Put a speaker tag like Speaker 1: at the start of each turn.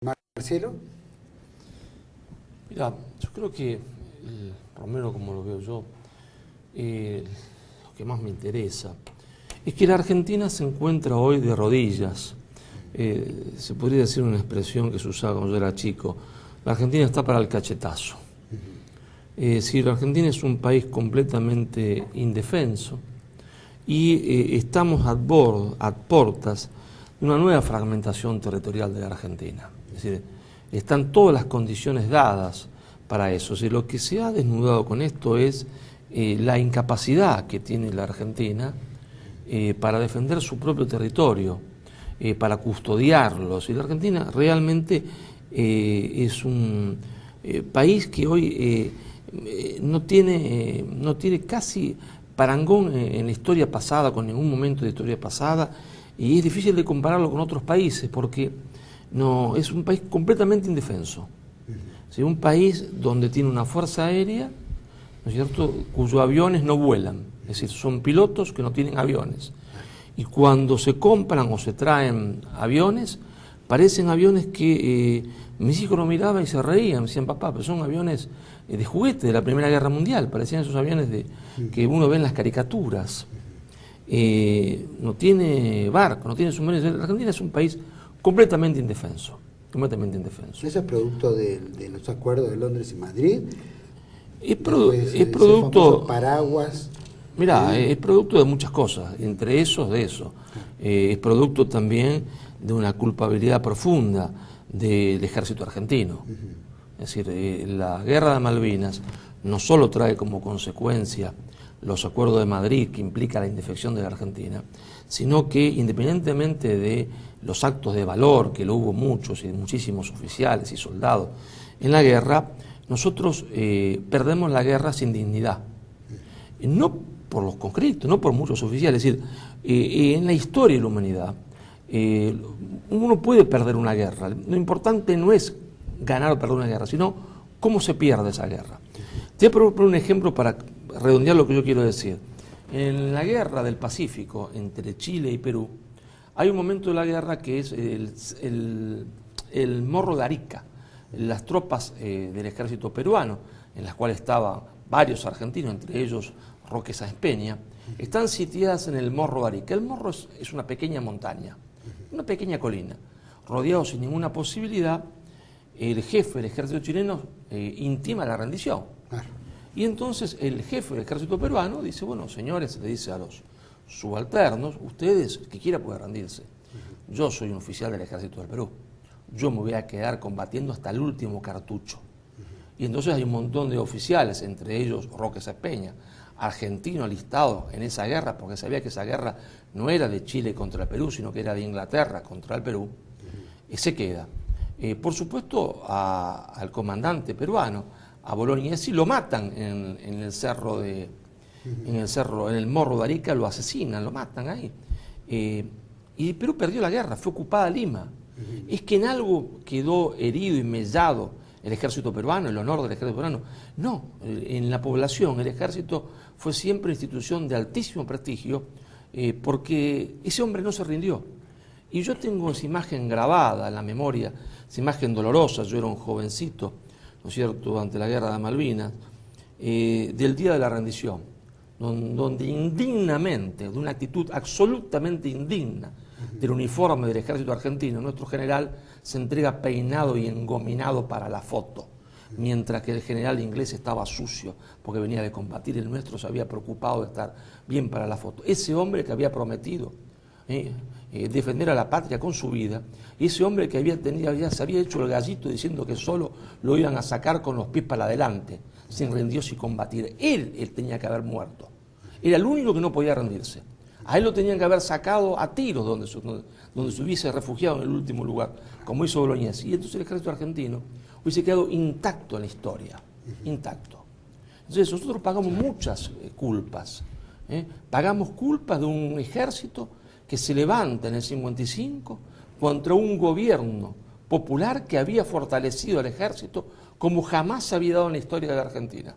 Speaker 1: Marcelo.
Speaker 2: Mira, yo creo que, por lo menos como lo veo yo, lo que más me interesa es que la Argentina se encuentra hoy de rodillas. Se podría decir una expresión que se usaba cuando yo era chico: la Argentina está para el cachetazo. Si la Argentina es un país completamente indefenso y estamos a portas de una nueva fragmentación territorial de la Argentina. Es decir, están todas las condiciones dadas para eso. O sea, lo que se ha desnudado con esto es la incapacidad que tiene la Argentina para defender su propio territorio, para custodiarlo. Y la Argentina realmente es un país que hoy no tiene casi parangón en la historia pasada, con ningún momento de historia pasada, y es difícil de compararlo con otros países porque no, es un país completamente indefenso. ¿Sí? Un país donde tiene una fuerza aérea, ¿no es cierto?, cuyos aviones no vuelan, es decir, son pilotos que no tienen aviones. Y cuando se compran o se traen aviones, parecen aviones que mis hijos lo miraban y se reían, me decían: papá, pero son aviones de juguete de la Primera Guerra Mundial, parecían esos aviones que uno ve en las caricaturas. No tiene barco, no tiene submarinos. La Argentina es un país completamente indefenso, completamente indefenso.
Speaker 1: ¿Eso es producto de los acuerdos de Londres y Madrid?
Speaker 2: Es producto...
Speaker 1: paraguas.
Speaker 2: Mirá, es producto de muchas cosas, entre esos de eso. Es producto también de una culpabilidad profunda del ejército argentino. Es decir, la guerra de Malvinas no solo trae como consecuencia los acuerdos de Madrid, que implica la indefensión de la Argentina, sino que independientemente de los actos de valor, que lo hubo muchos y muchísimos oficiales y soldados en la guerra, nosotros perdemos la guerra sin dignidad. No por los conscriptos, no por muchos oficiales. Es decir, en la historia de la humanidad, uno puede perder una guerra. Lo importante no es ganar o perder una guerra, sino cómo se pierde esa guerra. Te voy a poner un ejemplo para redondear lo que yo quiero decir. En la guerra del Pacífico entre Chile y Perú, hay un momento de la guerra que es el Morro de Arica, las tropas del ejército peruano, en las cuales estaban varios argentinos, entre ellos Roque Sáenz Peña, están sitiadas en el Morro de Arica. El Morro es una pequeña montaña, una pequeña colina, rodeado sin ninguna posibilidad. El jefe del ejército chileno intima la rendición. Y entonces el jefe del ejército peruano dice: bueno, señores, le dice a los subalternos, ustedes, el que quiera puede rendirse. Yo soy un oficial del ejército del Perú. Yo me voy a quedar combatiendo hasta el último cartucho. Y entonces hay un montón de oficiales, entre ellos Roque Sáenz Peña, argentino alistado en esa guerra, porque sabía que esa guerra no era de Chile contra el Perú, sino que era de Inglaterra contra el Perú, y se queda. Por supuesto, al comandante peruano, a Bolognesi, lo matan en el cerro en el Morro de Arica, lo asesinan, lo matan ahí. Y Perú perdió la guerra, fue ocupada Lima. Es que en algo quedó herido y mellado el ejército peruano, el honor del ejército peruano. No, en la población el ejército fue siempre una institución de altísimo prestigio, porque ese hombre no se rindió. Y yo tengo esa imagen grabada en la memoria, esa imagen dolorosa. Yo era un jovencito, ¿no es cierto?, durante la guerra de Malvinas, del día de la rendición, donde indignamente, de una actitud absolutamente indigna del uniforme del ejército argentino, nuestro general se entrega peinado y engominado para la foto, mientras que el general inglés estaba sucio porque venía de combatir. El nuestro se había preocupado de estar bien para la foto. Ese hombre que había prometido defender a la patria con su vida, y ese hombre que se había hecho el gallito diciendo que solo lo iban a sacar con los pies para adelante, sin rendirse y combatir. Él tenía que haber muerto. Era el único que no podía rendirse. A él lo tenían que haber sacado a tiros donde se hubiese refugiado en el último lugar, como hizo Bolognesi. Y entonces el ejército argentino hubiese quedado intacto en la historia, intacto. Entonces nosotros pagamos muchas culpas. Pagamos culpas de un ejército que se levanta en el 55 contra un gobierno popular que había fortalecido al ejército como jamás se había dado en la historia de la Argentina.